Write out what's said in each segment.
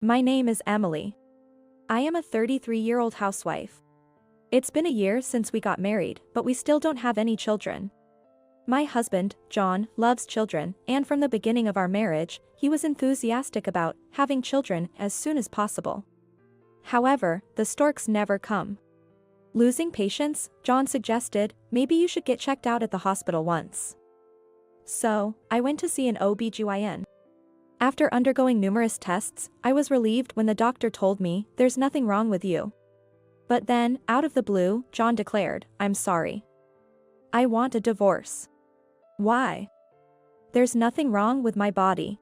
My name is Emily. I am a 33-year-old housewife. It's been a year since we got married, but we still don't have any children. My husband, John, loves children, and from the beginning of our marriage, he was enthusiastic about having children as soon as possible. However, the storks never come. Losing patience, John suggested, maybe you should get checked out at the hospital once. So, I went to see an OB/GYN. After undergoing numerous tests, I was relieved when the doctor told me, there's nothing wrong with you. But then, out of the blue, John declared, I'm sorry. I want a divorce. Why? There's nothing wrong with my body.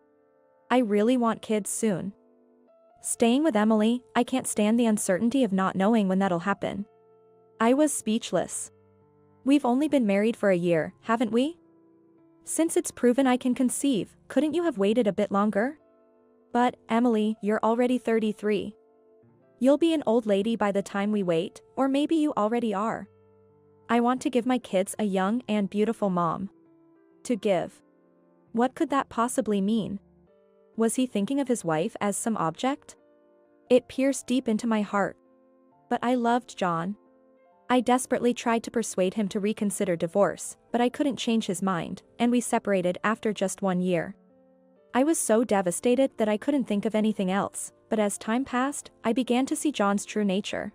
I really want kids soon. Staying with Emily, I can't stand the uncertainty of not knowing when that'll happen. I was speechless. We've only been married for a year, haven't we? Since it's proven I can conceive, couldn't you have waited a bit longer? But, Emily, you're already 33. You'll be an old lady by the time we wait, or maybe you already are. I want to give my kids a young and beautiful mom. To give. What could that possibly mean? Was he thinking of his wife as some object? It pierced deep into my heart. But I loved John. I desperately tried to persuade him to reconsider divorce, but I couldn't change his mind, and we separated after just 1 year. I was so devastated that I couldn't think of anything else, but as time passed, I began to see John's true nature.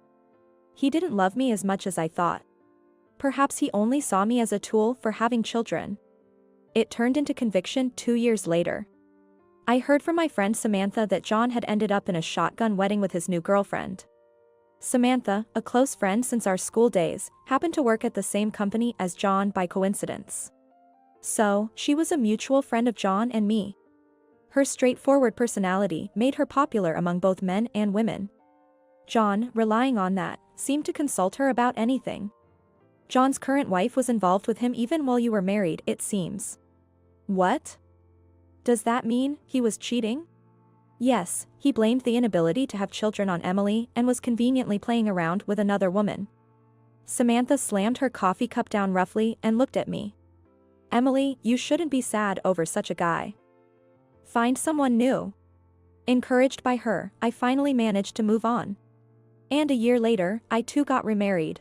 He didn't love me as much as I thought. Perhaps he only saw me as a tool for having children. It turned into conviction 2 years later. I heard from my friend Samantha that John had ended up in a shotgun wedding with his new girlfriend. Samantha, a close friend since our school days, happened to work at the same company as John by coincidence. So, she was a mutual friend of John and me. Her straightforward personality made her popular among both men and women. John, relying on that, seemed to consult her about anything. John's current wife was involved with him even while you were married, it seems. What? Does that mean he was cheating? Yes, he blamed the inability to have children on Emily and was conveniently playing around with another woman. Samantha slammed her coffee cup down roughly and looked at me. Emily, you shouldn't be sad over such a guy. Find someone new. Encouraged by her, I finally managed to move on. And a year later, I too got remarried.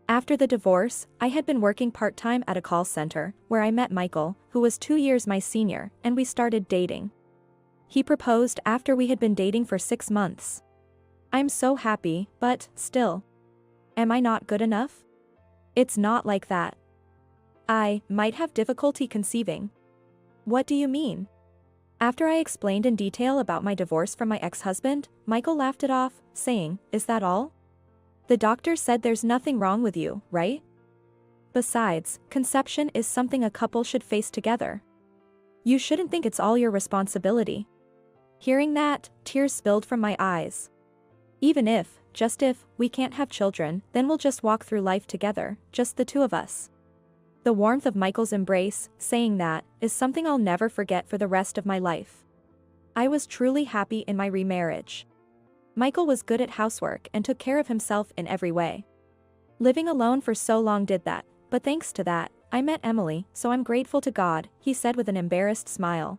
After the divorce, I had been working part-time at a call center, where I met Michael, who was 2 years my senior, and we started dating. He proposed after we had been dating for 6 months. I'm so happy, but, still. Am I not good enough? It's not like that. I might have difficulty conceiving. What do you mean? After I explained in detail about my divorce from my ex-husband, Michael laughed it off, saying, Is that all? The doctor said there's nothing wrong with you, right? Besides, conception is something a couple should face together. You shouldn't think it's all your responsibility. Hearing that, tears spilled from my eyes. Even if, just if, we can't have children, then we'll just walk through life together, just the two of us. The warmth of Michael's embrace, saying that, is something I'll never forget for the rest of my life. I was truly happy in my remarriage. Michael was good at housework and took care of himself in every way. Living alone for so long did that, but thanks to that, I met Emily, so I'm grateful to God, he said with an embarrassed smile.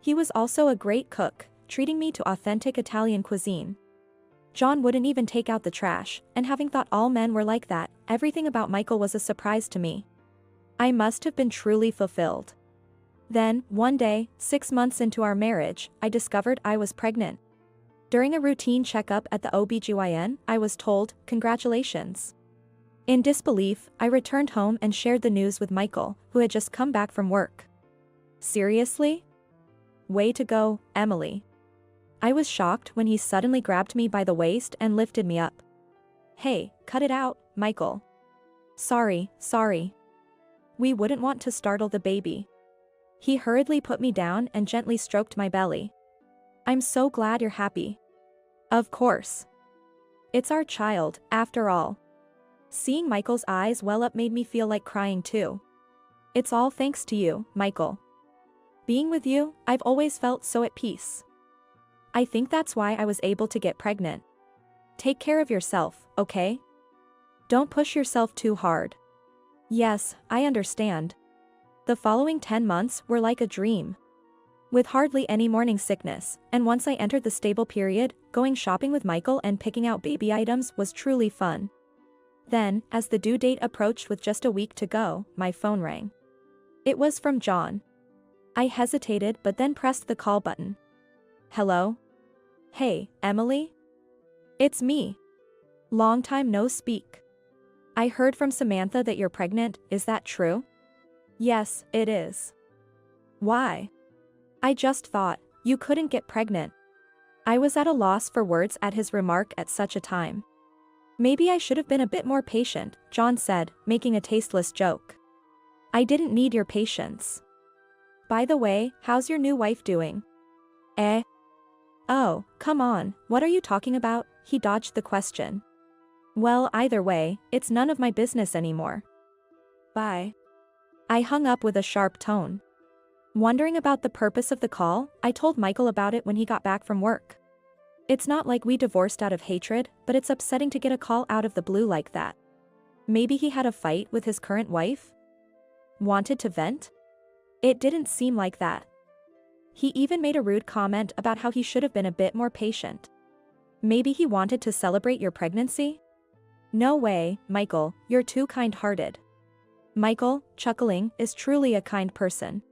He was also a great cook, treating me to authentic Italian cuisine. John wouldn't even take out the trash, and having thought all men were like that, everything about Michael was a surprise to me. I must have been truly fulfilled. Then, one day, 6 months into our marriage, I discovered I was pregnant. During a routine checkup at the OB/GYN, I was told, congratulations. In disbelief, I returned home and shared the news with Michael, who had just come back from work. Seriously? Way to go, Emily. I was shocked when he suddenly grabbed me by the waist and lifted me up. Hey, cut it out, Michael. Sorry. We wouldn't want to startle the baby. He hurriedly put me down and gently stroked my belly. I'm so glad you're happy. Of course. It's our child, after all. Seeing Michael's eyes well up made me feel like crying too. It's all thanks to you, Michael. Being with you, I've always felt so at peace. I think that's why I was able to get pregnant. Take care of yourself, okay? Don't push yourself too hard. Yes, I understand. The following 10 months were like a dream. with hardly any morning sickness, and once I entered the stable period, going shopping with Michael and picking out baby items was truly fun. Then, as the due date approached with just a week to go, my phone rang. It was from John. I hesitated but then pressed the call button. Hello? Hey, Emily? It's me. Long time no speak. I heard from Samantha that you're pregnant, is that true? Yes, it is. Why? I just thought, you couldn't get pregnant. I was at a loss for words at his remark at such a time. Maybe I should have been a bit more patient, John said, making a tasteless joke. I didn't need your patience. By the way, how's your new wife doing? Eh? Oh, come on, what are you talking about? He dodged the question. Well, either way, it's none of my business anymore. Bye. I hung up with a sharp tone. Wondering about the purpose of the call, I told Michael about it when he got back from work. It's not like we divorced out of hatred, but it's upsetting to get a call out of the blue like that. Maybe he had a fight with his current wife? Wanted to vent? It didn't seem like that. He even made a rude comment about how he should have been a bit more patient. Maybe he wanted to celebrate your pregnancy? No way, Michael, you're too kind-hearted. Michael, chuckling, is truly a kind person.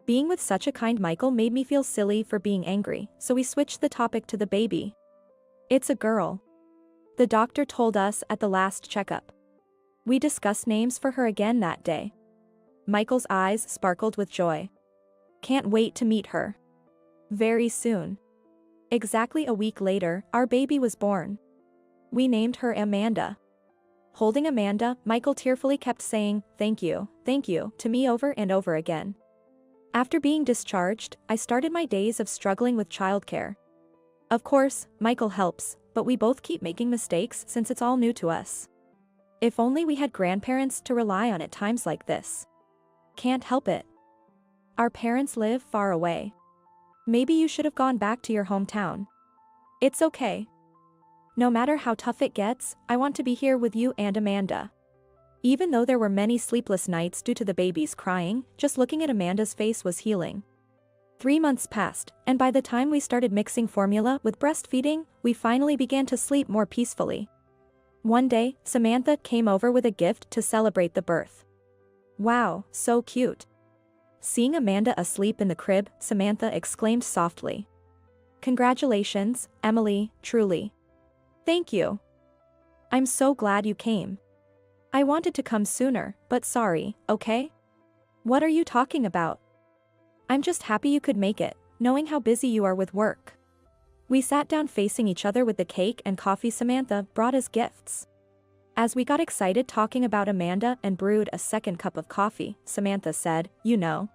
Being with such a kind Michael made me feel silly for being angry, so we switched the topic to the baby. It's a girl. The doctor told us at the last checkup. We discussed names for her again that day. Michael's eyes sparkled with joy. Can't wait to meet her. Very soon. Exactly a week later, our baby was born. We named her Amanda. Holding Amanda, Michael tearfully kept saying, thank you, to me over and over again. After being discharged, I started my days of struggling with childcare. Of course, Michael helps, but we both keep making mistakes since it's all new to us. If only we had grandparents to rely on at times like this. Can't help it. Our parents live far away. Maybe you should have gone back to your hometown. It's okay. No matter how tough it gets, I want to be here with you and Amanda. Even though there were many sleepless nights due to the baby's crying, just looking at Amanda's face was healing. 3 months passed, and by the time we started mixing formula with breastfeeding, we finally began to sleep more peacefully. One day, Samantha came over with a gift to celebrate the birth. Wow, so cute. Seeing Amanda asleep in the crib, Samantha exclaimed softly. Congratulations, Emily, truly. Thank you. I'm so glad you came. I wanted to come sooner, but sorry, okay? What are you talking about? I'm just happy you could make it, knowing how busy you are with work. We sat down facing each other with the cake and coffee Samantha brought as gifts. As we got excited talking about Amanda and brewed a second cup of coffee, Samantha said, you know.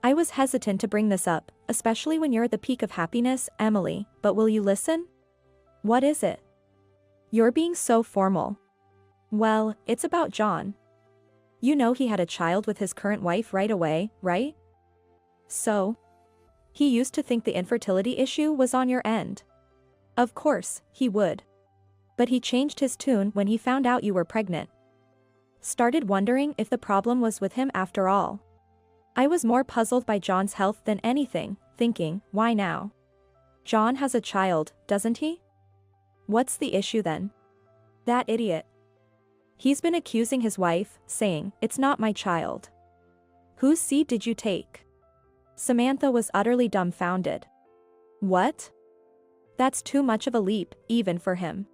I was hesitant to bring this up, especially when you're at the peak of happiness, Emily, but will you listen? What is it? You're being so formal. Well, it's about John. You know he had a child with his current wife right away, right? So? He used to think the infertility issue was on your end. Of course, he would. But he changed his tune when he found out you were pregnant. Started wondering if the problem was with him after all. I was more puzzled by John's health than anything, thinking, why now? John has a child, doesn't he? What's the issue then? That idiot. He's been accusing his wife, saying, it's not my child. Whose seed did you take? Samantha was utterly dumbfounded. What? That's too much of a leap, even for him.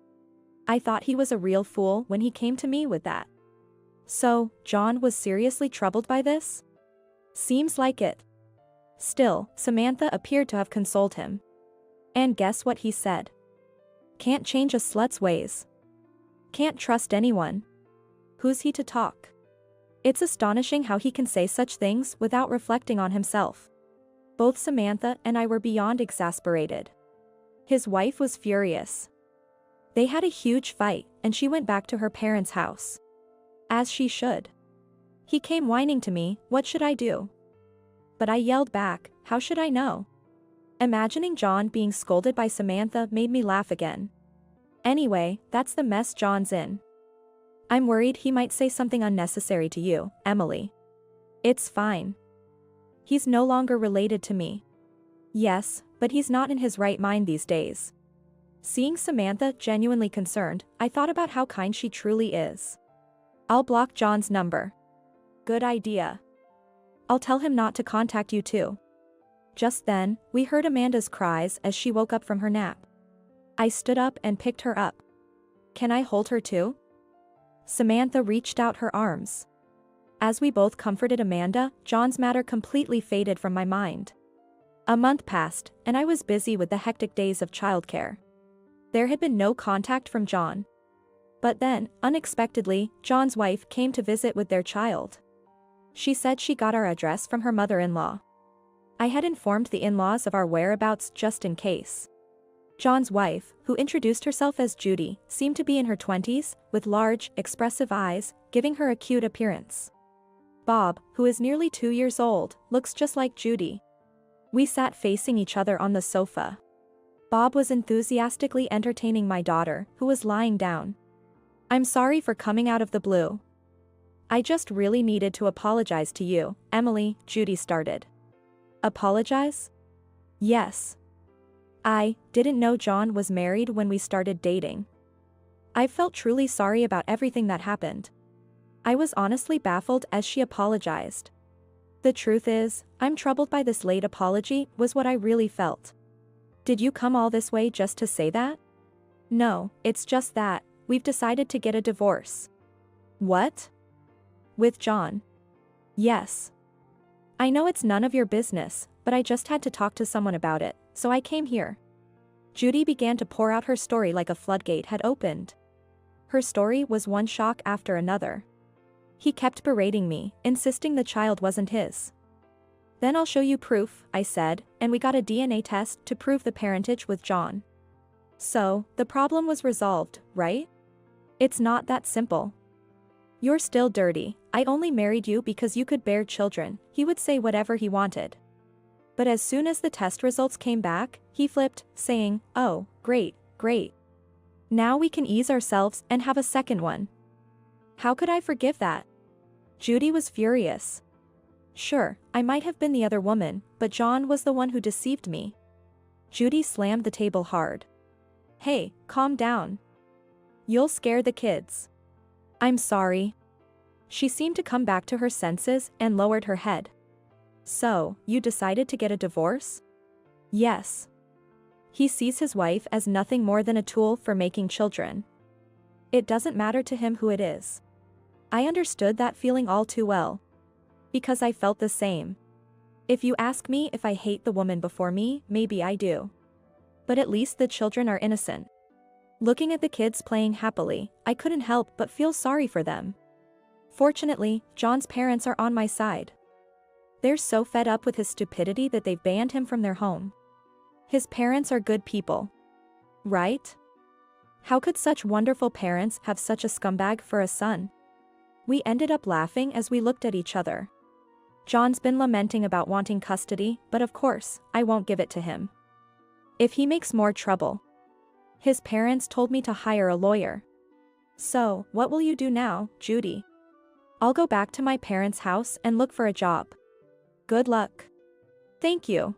I thought he was a real fool when he came to me with that. So, John was seriously troubled by this? Seems like it. Still, Samantha appeared to have consoled him. And guess what he said? Can't change a slut's ways. Can't trust anyone. Who's he to talk? It's astonishing how he can say such things without reflecting on himself. Both Samantha and I were beyond exasperated. His wife was furious. They had a huge fight, and she went back to her parents' house. As she should. He came whining to me, what should I do? But I yelled back, how should I know? Imagining John being scolded by Samantha made me laugh again. Anyway, that's the mess John's in. I'm worried he might say something unnecessary to you, Emily. It's fine. He's no longer related to me. Yes, but he's not in his right mind these days. Seeing Samantha genuinely concerned, I thought about how kind she truly is. I'll block John's number. Good idea. I'll tell him not to contact you too. Just then, we heard Amanda's cries as she woke up from her nap. I stood up and picked her up. Can I hold her too? Samantha reached out her arms. As we both comforted Amanda, John's matter completely faded from my mind. A month passed, and I was busy with the hectic days of childcare. There had been no contact from John. But then, unexpectedly, John's wife came to visit with their child. She said she got our address from her mother-in-law. I had informed the in-laws of our whereabouts just in case. John's wife, who introduced herself as Judy, seemed to be in her 20s, with large, expressive eyes, giving her a cute appearance. Bob, who is nearly 2 years old, looks just like Judy. We sat facing each other on the sofa. Bob was enthusiastically entertaining my daughter, who was lying down. I'm sorry for coming out of the blue. I just really needed to apologize to you, Emily, Judy started. Apologize? Yes. I didn't know John was married when we started dating. I felt truly sorry about everything that happened. I was honestly baffled as she apologized. The truth is, I'm troubled by this late apology, was what I really felt. Did you come all this way just to say that? No, it's just that, we've decided to get a divorce. What? With John? Yes. I know it's none of your business, but I just had to talk to someone about it, so I came here. Judy began to pour out her story like a floodgate had opened. Her story was one shock after another. He kept berating me, insisting the child wasn't his. Then I'll show you proof, I said, and we got a DNA test to prove the parentage with John. So, the problem was resolved, right? It's not that simple. You're still dirty, I only married you because you could bear children, he would say whatever he wanted. But as soon as the test results came back, he flipped, saying, oh, great, great. Now we can ease ourselves and have a second one. How could I forgive that? Judy was furious. Sure, I might have been the other woman, but John was the one who deceived me. Judy slammed the table hard. Hey, calm down. You'll scare the kids. I'm sorry. She seemed to come back to her senses and lowered her head. So, you decided to get a divorce? Yes. He sees his wife as nothing more than a tool for making children. It doesn't matter to him who it is. I understood that feeling all too well. Because I felt the same. If you ask me if I hate the woman before me, maybe I do. But at least the children are innocent. Looking at the kids playing happily, I couldn't help but feel sorry for them. Fortunately, John's parents are on my side. They're so fed up with his stupidity that they've banned him from their home. His parents are good people. Right? How could such wonderful parents have such a scumbag for a son? We ended up laughing as we looked at each other. John's been lamenting about wanting custody, but of course, I won't give it to him. If he makes more trouble. His parents told me to hire a lawyer. So, what will you do now, Judy? I'll go back to my parents' house and look for a job. Good luck. Thank you.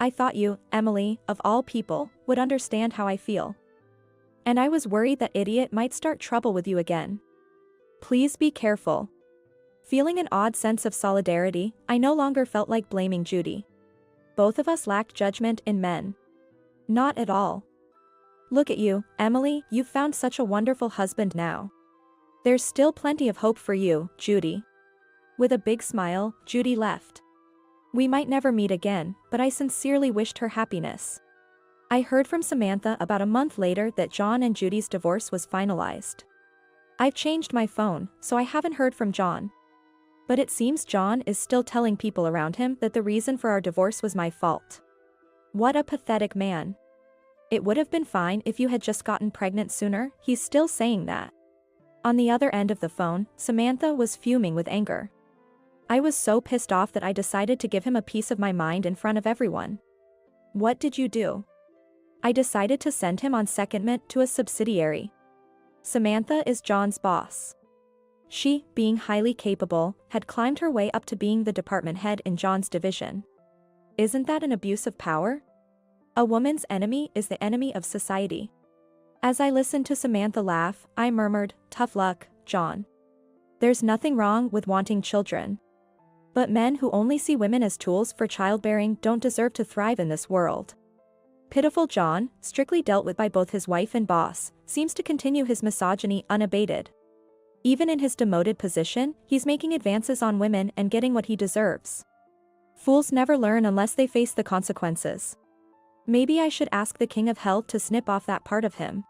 I thought you, Emily, of all people, would understand how I feel. And I was worried that idiot might start trouble with you again. Please be careful. Feeling an odd sense of solidarity, I no longer felt like blaming Judy. Both of us lacked judgment in men. Not at all. Look at you, Emily, you've found such a wonderful husband now. There's still plenty of hope for you, Judy. With a big smile, Judy left. We might never meet again, but I sincerely wished her happiness. I heard from Samantha about a month later that John and Judy's divorce was finalized. I've changed my phone, so I haven't heard from John. But it seems John is still telling people around him that the reason for our divorce was my fault. What a pathetic man. It would have been fine if you had just gotten pregnant sooner, he's still saying that. On the other end of the phone, Samantha was fuming with anger. I was so pissed off that I decided to give him a piece of my mind in front of everyone. What did you do? I decided to send him on secondment to a subsidiary. Samantha is John's boss. She, being highly capable, had climbed her way up to being the department head in John's division. Isn't that an abuse of power? A woman's enemy is the enemy of society. As I listened to Samantha laugh, I murmured, "Tough luck, John. There's nothing wrong with wanting children. But men who only see women as tools for childbearing don't deserve to thrive in this world." Pitiful John, strictly dealt with by both his wife and boss, seems to continue his misogyny unabated. Even in his demoted position, he's making advances on women and getting what he deserves. Fools never learn unless they face the consequences. Maybe I should ask the king of hell to snip off that part of him.